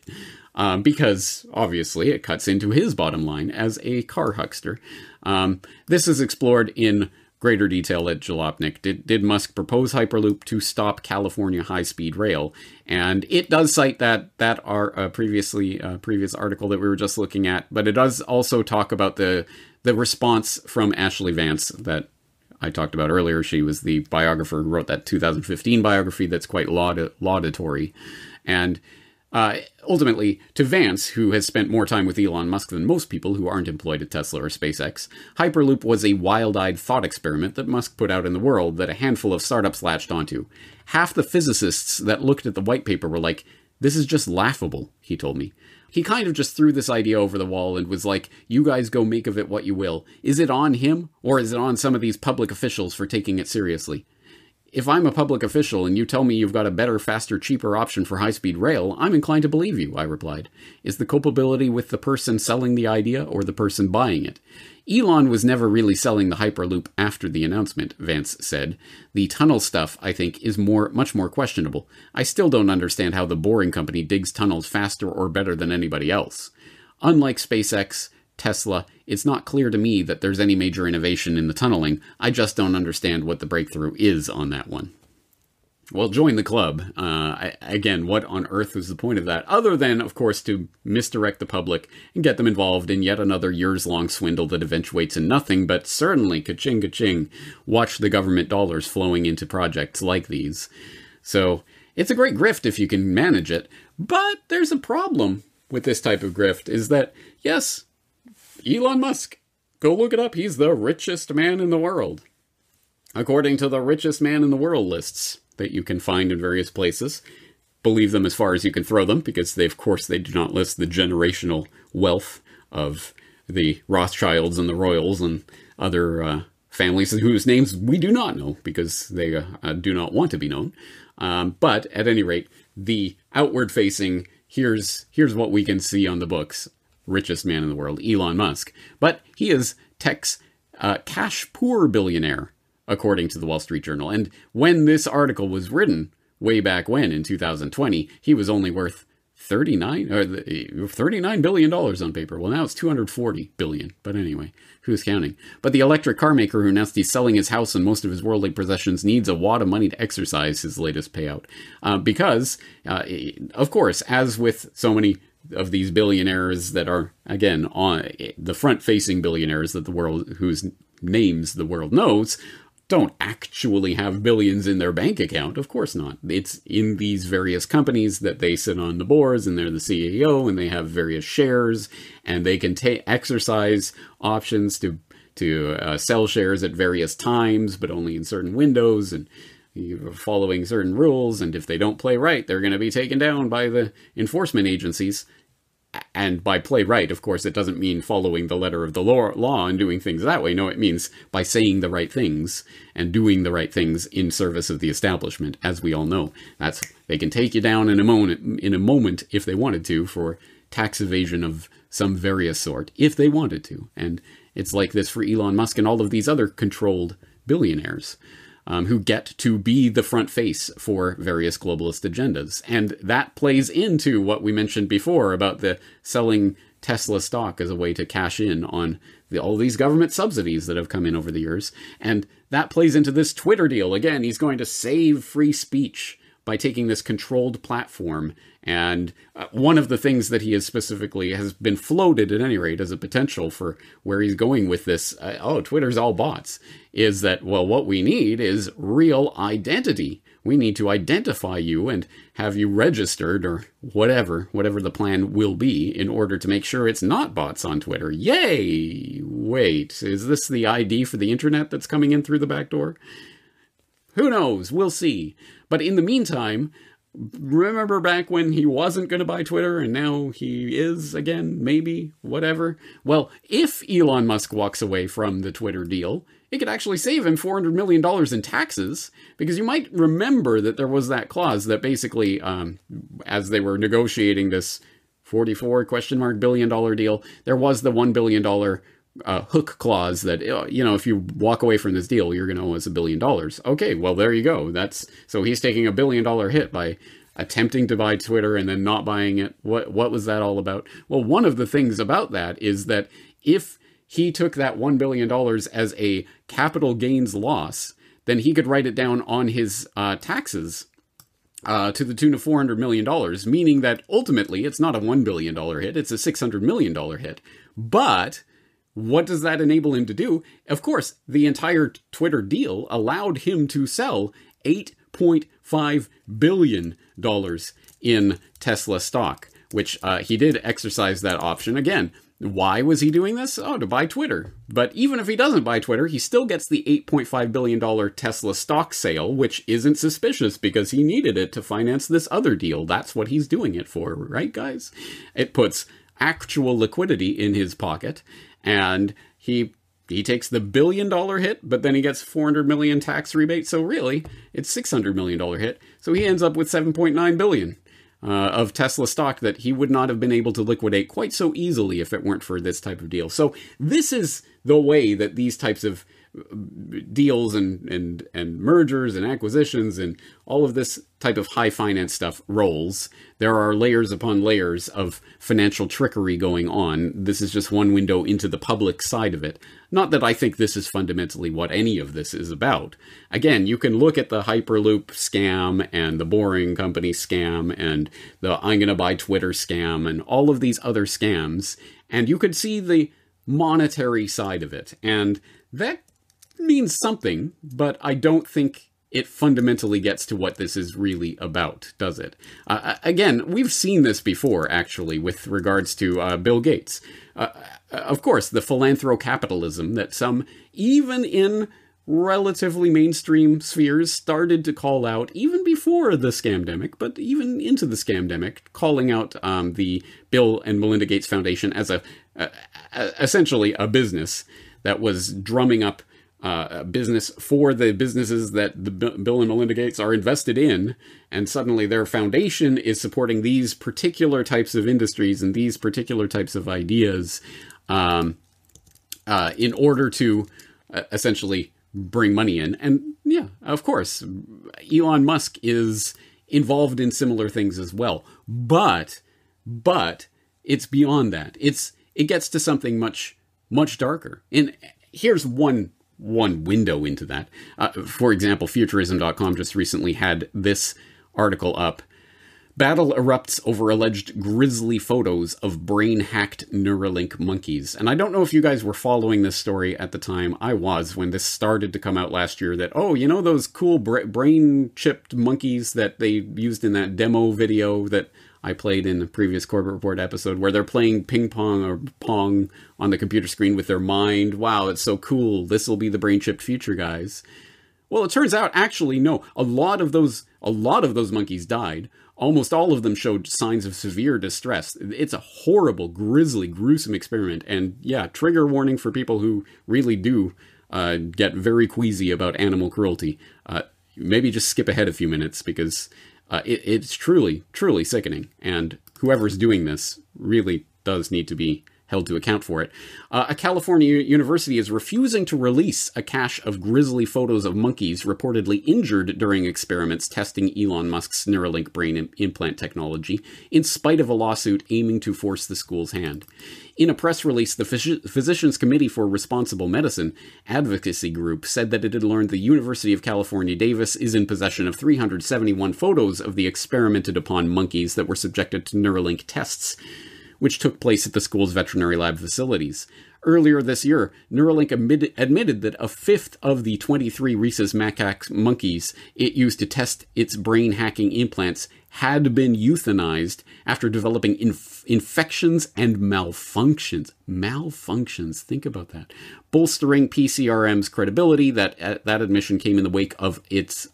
because obviously it cuts into his bottom line as a car huckster. This is explored in greater detail at Jalopnik. Did Musk propose Hyperloop to stop California high-speed rail? And it does cite that previous article that we were just looking at, but it does also talk about the response from Ashley Vance that I talked about earlier. She was the biographer who wrote that 2015 biography that's quite laudatory. And ultimately, to Vance, who has spent more time with Elon Musk than most people who aren't employed at Tesla or SpaceX, Hyperloop was a wild-eyed thought experiment that Musk put out in the world that a handful of startups latched onto. Half the physicists that looked at the white paper were like, "This is just laughable," he told me. He kind of just threw this idea over the wall and was like, "You guys go make of it what you will." Is it on him, or is it on some of these public officials for taking it seriously? If I'm a public official and you tell me you've got a better, faster, cheaper option for high-speed rail, I'm inclined to believe you, I replied. Is the culpability with the person selling the idea or the person buying it? Elon was never really selling the Hyperloop after the announcement, Vance said. The tunnel stuff, I think, is much more questionable. I still don't understand how the Boring Company digs tunnels faster or better than anybody else. Unlike SpaceX, Tesla, it's not clear to me that there's any major innovation in the tunneling. I just don't understand what the breakthrough is on that one. Well, join the club. Again, what on earth was the point of that? Other than, of course, to misdirect the public and get them involved in yet another years-long swindle that eventuates in nothing, but certainly, ka-ching, ka-ching, watch the government dollars flowing into projects like these. So, it's a great grift if you can manage it, but there's a problem with this type of grift, is that, yes, Elon Musk, go look it up, he's the richest man in the world. According to the richest man in the world lists that you can find in various places, believe them as far as you can throw them, because they do not list the generational wealth of the Rothschilds and the Royals and other families whose names we do not know, because they do not want to be known. But at any rate, the outward-facing, here's what we can see on the books, richest man in the world, Elon Musk. But he is tech's cash-poor billionaire, according to the Wall Street Journal. And when this article was written, way back when, in 2020, he was only worth $39 billion on paper. Well, now it's $240 billion. But anyway, who's counting? But the electric car maker who announced he's selling his house and most of his worldly possessions needs a wad of money to exercise his latest payout. Because, of course, as with so many of these billionaires that are, again, on the front-facing billionaires that the world, whose names the world knows, don't actually have billions in their bank account. Of course not. It's in these various companies that they sit on the boards, and they're the CEO, and they have various shares, and they can exercise options to sell shares at various times, but only in certain windows, and following certain rules. And if they don't play right, they're going to be taken down by the enforcement agencies. And by play right, of course, it doesn't mean following the letter of the law and doing things that way. No, it means by saying the right things and doing the right things in service of the establishment, as we all know. They can take you down in a moment if they wanted to for tax evasion of some various sort, if they wanted to. And it's like this for Elon Musk and all of these other controlled billionaires. Who get to be the front face for various globalist agendas. And that plays into what we mentioned before about the selling Tesla stock as a way to cash in on all these government subsidies that have come in over the years. And that plays into this Twitter deal. Again, he's going to save free speech by taking this controlled platform. And one of the things that he has been floated, at any rate, as a potential for where he's going with this, Twitter's all bots, is that, well, what we need is real identity. we need to identify you and have you registered or whatever the plan will be in order to make sure it's not bots on Twitter. Yay! Wait, is this the ID for the internet that's coming in through the back door? Who knows? We'll see. But in the meantime, remember back when he wasn't going to buy Twitter and now he is again, maybe, whatever? Well, if Elon Musk walks away from the Twitter deal, it could actually save him $400 million in taxes, because you might remember that there was that clause that basically, as they were negotiating this $44 billion deal, there was the $1 billion hook clause that, if you walk away from this deal, you're going to owe us $1 billion. Okay, well, there you go. So he's taking $1 billion hit by attempting to buy Twitter and then not buying it. What was that all about? Well, one of the things about that is that if he took that $1 billion as a capital gains loss, then he could write it down on his taxes to the tune of $400 million, meaning that ultimately it's not a $1 billion hit, it's a $600 million hit. But what does that enable him to do? Of course, the entire Twitter deal allowed him to sell $8.5 billion in Tesla stock, which he did exercise that option. Again, why was he doing this? Oh, to buy Twitter. But even if he doesn't buy Twitter, he still gets the $8.5 billion Tesla stock sale, which isn't suspicious because he needed it to finance this other deal. That's what he's doing it for, right, guys? It puts actual liquidity in his pocket, and he takes the $1 billion hit, but then he gets $400 million tax rebate. So really, it's $600 million hit. So he ends up with $7.9 billion. Of Tesla stock that he would not have been able to liquidate quite so easily if it weren't for this type of deal. So this is the way that these types of deals and mergers and acquisitions and all of this type of high finance stuff rolls. There are layers upon layers of financial trickery going on. This is just one window into the public side of it. Not that I think this is fundamentally what any of this is about. Again, you can look at the Hyperloop scam and the Boring Company scam and the I'm gonna buy Twitter scam and all of these other scams, and you could see the monetary side of it. And that means something, but I don't think it fundamentally gets to what this is really about, does it? Again, we've seen this before, actually, with regards to Bill Gates. Of course, the philanthrocapitalism that some, even in relatively mainstream spheres, started to call out, even before the scamdemic, but even into the scamdemic, calling out the Bill and Melinda Gates Foundation as essentially a business that was drumming up business for the businesses that the Bill and Melinda Gates are invested in, and suddenly their foundation is supporting these particular types of industries and these particular types of ideas in order to essentially bring money in. And yeah, of course, Elon Musk is involved in similar things as well. But it's beyond that. It gets to something much darker. And here's one window into that. For example, Futurism.com just recently had this article up. Battle erupts over alleged grisly photos of brain-hacked Neuralink monkeys. And I don't know if you guys were following this story at the time. I was, when this started to come out last year, that, oh, you know those cool brain-chipped monkeys that they used in that demo video that I played in the previous Corbett Report episode, where they're playing ping pong or pong on the computer screen with their mind. Wow, it's so cool. This will be the brain-chipped future, guys. Well, it turns out, actually, no. A lot of those monkeys died. Almost all of them showed signs of severe distress. It's a horrible, grisly, gruesome experiment. And yeah, trigger warning for people who really do get very queasy about animal cruelty. Maybe just skip ahead a few minutes, because it's truly, truly sickening. And whoever's doing this really does need to be held to account for it. A California university is refusing to release a cache of grisly photos of monkeys reportedly injured during experiments testing Elon Musk's Neuralink brain implant technology, in spite of a lawsuit aiming to force the school's hand. In a press release, the Physicians Committee for Responsible Medicine advocacy group said that it had learned the University of California, Davis is in possession of 371 photos of the experimented upon monkeys that were subjected to Neuralink tests. which took place at the school's veterinary lab facilities. Earlier this year, Neuralink admitted that a fifth of the 23 rhesus macaque monkeys it used to test its brain-hacking implants had been euthanized after developing infections and malfunctions. Malfunctions, think about that. Bolstering PCRM's credibility. That admission came in the wake of its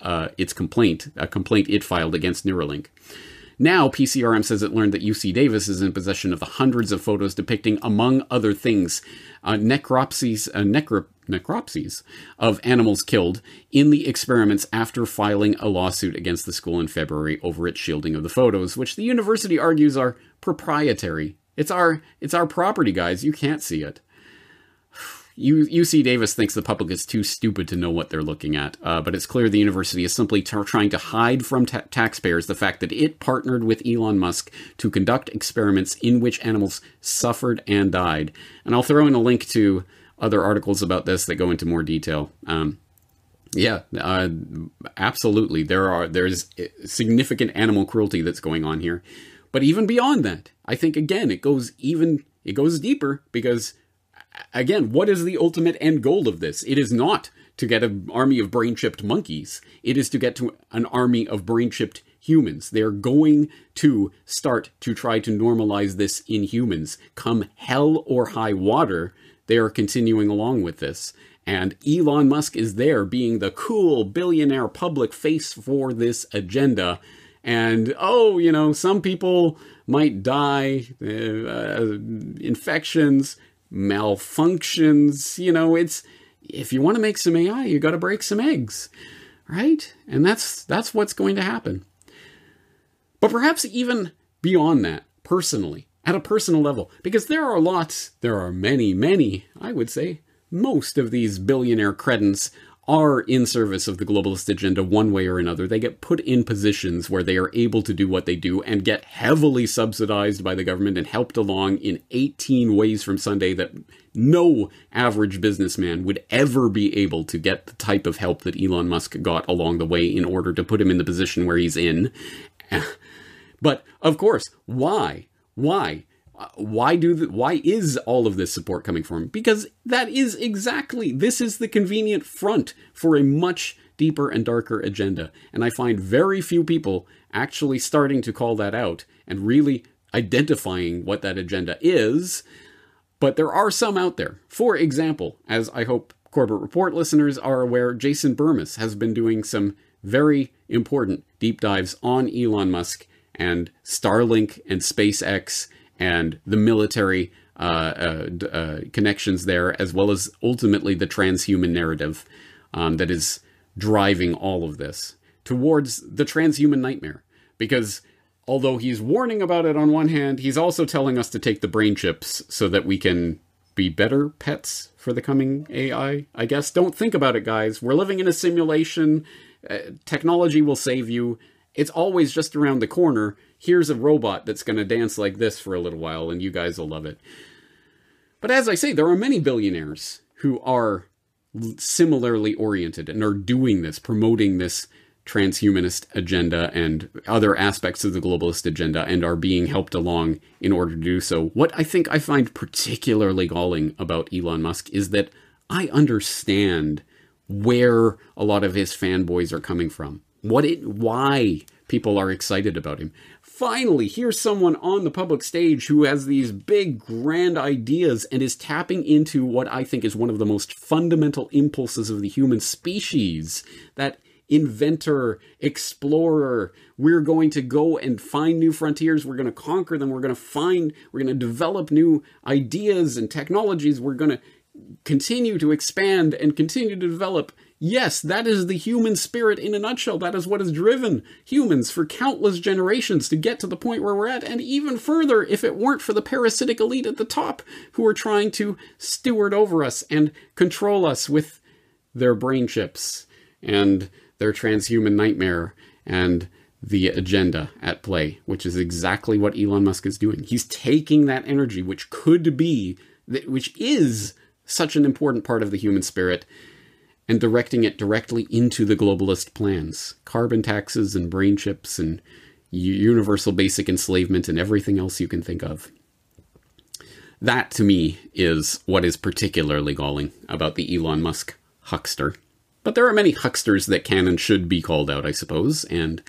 complaint, a complaint it filed against Neuralink. Now, PCRM says it learned that UC Davis is in possession of the hundreds of photos depicting, among other things, necropsies of animals killed in the experiments after filing a lawsuit against the school in February over its shielding of the photos, which the university argues are proprietary. It's our property, guys. You can't see it. UC Davis thinks the public is too stupid to know what they're looking at, but it's clear the university is simply trying to hide from taxpayers the fact that it partnered with Elon Musk to conduct experiments in which animals suffered and died. And I'll throw in a link to other articles about this that go into more detail. Absolutely. There's significant animal cruelty that's going on here. But even beyond that, I think, again, it goes deeper because, again, what is the ultimate end goal of this? It is not to get an army of brain-chipped monkeys. It is to get to an army of brain-chipped humans. They're going to start to try to normalize this in humans. Come hell or high water, they are continuing along with this. And Elon Musk is there being the cool billionaire public face for this agenda. And, some people might die, infections, malfunctions, it's, if you want to make some AI, you got to break some eggs, right? And that's what's going to happen. But perhaps even beyond that, personally, at a personal level, because there are many, I would say, most of these billionaire cretins are in service of the globalist agenda one way or another. They get put in positions where they are able to do what they do and get heavily subsidized by the government and helped along in 18 ways from Sunday that no average businessman would ever be able to get the type of help that Elon Musk got along the way in order to put him in the position where he's in. But, of course, why? Why is all of this support coming from him? Because this is the convenient front for a much deeper and darker agenda. And I find very few people actually starting to call that out and really identifying what that agenda is. But there are some out there. For example, as I hope Corbett Report listeners are aware, Jason Burmis has been doing some very important deep dives on Elon Musk and Starlink and SpaceX and the military connections there, as well as ultimately the transhuman narrative that is driving all of this towards the transhuman nightmare. Because although he's warning about it on one hand, he's also telling us to take the brain chips so that we can be better pets for the coming AI, I guess. Don't think about it, guys. We're living in a simulation. Technology will save you. It's always just around the corner. Here's a robot that's going to dance like this for a little while, and you guys will love it. But as I say, there are many billionaires who are similarly oriented and are doing this, promoting this transhumanist agenda and other aspects of the globalist agenda, and are being helped along in order to do so. What I think I find particularly galling about Elon Musk is that I understand where a lot of his fanboys are coming from. Why people are excited about him. Finally, here's someone on the public stage who has these big, grand ideas and is tapping into what I think is one of the most fundamental impulses of the human species. That inventor, explorer, we're going to go and find new frontiers, we're going to conquer them, we're going to develop new ideas and technologies, we're going to continue to expand and continue to develop. Yes, that is the human spirit in a nutshell. That is what has driven humans for countless generations to get to the point where we're at, and even further if it weren't for the parasitic elite at the top who are trying to steward over us and control us with their brain chips and their transhuman nightmare and the agenda at play, which is exactly what Elon Musk is doing. He's taking that energy, which is such an important part of the human spirit, and directing it directly into the globalist plans. Carbon taxes and brain chips and universal basic enslavement and everything else you can think of. That, to me, is what is particularly galling about the Elon Musk huckster. But there are many hucksters that can and should be called out, I suppose, and,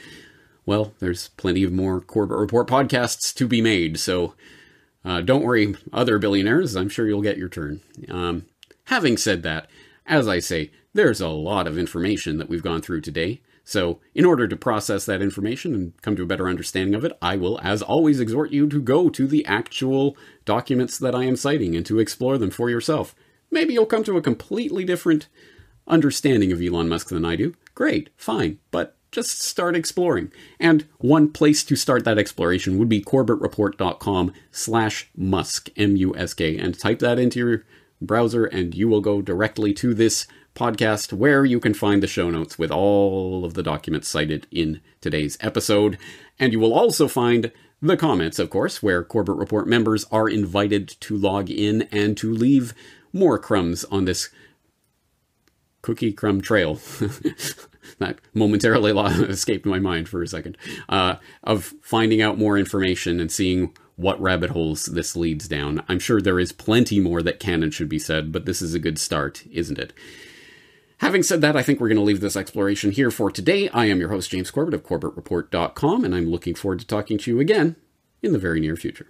well, there's plenty of more Corbett Report podcasts to be made, so don't worry, other billionaires, I'm sure you'll get your turn. Having said that, as I say, there's a lot of information that we've gone through today, so in order to process that information and come to a better understanding of it, I will, as always, exhort you to go to the actual documents that I am citing and to explore them for yourself. Maybe you'll come to a completely different understanding of Elon Musk than I do. Great, fine, but just start exploring. And one place to start that exploration would be corbettreport.com/Musk, M-U-S-K, and type that into your browser and you will go directly to this podcast where you can find the show notes with all of the documents cited in today's episode. And you will also find the comments, of course, where Corbett Report members are invited to log in and to leave more crumbs on this cookie crumb trail. That momentarily escaped my mind for a second. Of finding out more information and seeing what rabbit holes this leads down. I'm sure there is plenty more that can and should be said, but this is a good start, isn't it? Having said that, I think we're going to leave this exploration here for today. I am your host, James Corbett of CorbettReport.com, and I'm looking forward to talking to you again in the very near future.